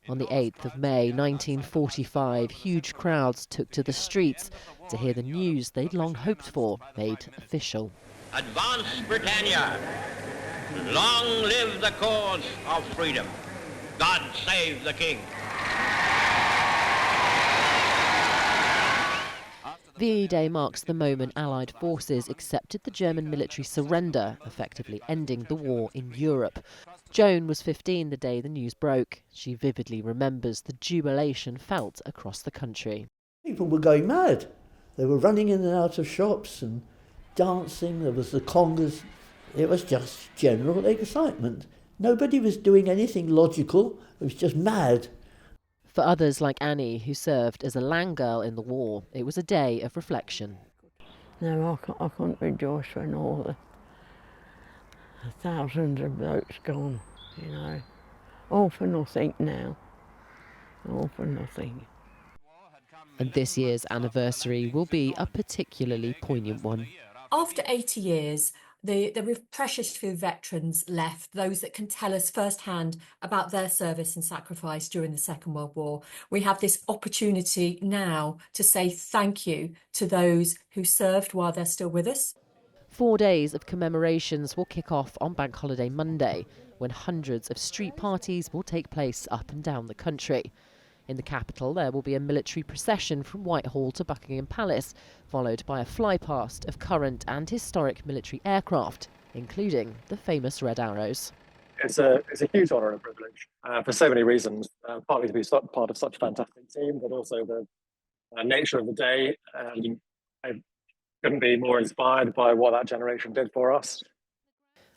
On the 8th of May 1945, huge crowds took to the streets to hear the news they'd long hoped for made official. Advance, Britannia! Long live the cause of freedom! God save the King! VE Day marks the moment Allied forces accepted the German military surrender, effectively ending the war in Europe. Joan was 15 the day the news broke. She vividly remembers the jubilation felt across the country. People were going mad. They were running in and out of shops and dancing. There was the congas. It was just general excitement. Nobody was doing anything logical. It was just mad. For others like Annie, who served as a land girl in the war, it was a day of reflection. No, I couldn't rejoice when all the thousands of boats gone, you know. All for nothing now. All for nothing. And this year's anniversary will be a particularly poignant one. After 80 years, there were precious few veterans left, those that can tell us firsthand about their service and sacrifice during the Second World War. We have this opportunity now to say thank you to those who served while they're still with us. 4 days of commemorations will kick off on Bank Holiday Monday, when hundreds of street parties will take place up and down the country. In the capital, there will be a military procession from Whitehall to Buckingham Palace, followed by a flypast of current and historic military aircraft, including the famous Red Arrows. It's a huge honour and a privilege for so many reasons, partly to be part of such a fantastic team, but also the nature of the day. I couldn't be more inspired by what that generation did for us.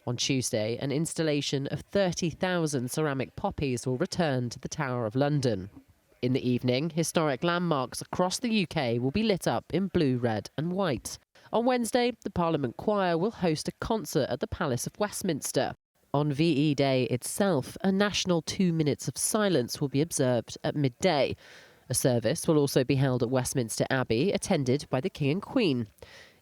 On Tuesday, an installation of 30,000 ceramic poppies will return to the Tower of London. In the evening, historic landmarks across the UK will be lit up in blue, red and white. On Wednesday, the Parliament Choir will host a concert at the Palace of Westminster. On VE Day itself, a national 2 minutes of silence will be observed at midday. A service will also be held at Westminster Abbey, attended by the King and Queen.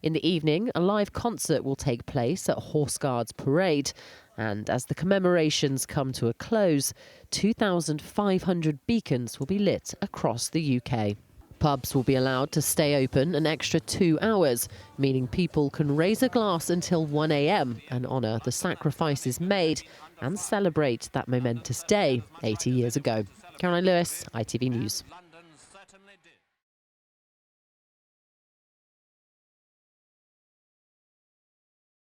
In the evening, a live concert will take place at Horse Guards Parade. And as the commemorations come to a close, 2,500 beacons will be lit across the UK. Pubs will be allowed to stay open an extra 2 hours, meaning people can raise a glass until 1 a.m. and honour the sacrifices made and celebrate that momentous day 80 years ago. Caroline Lewis, ITV News.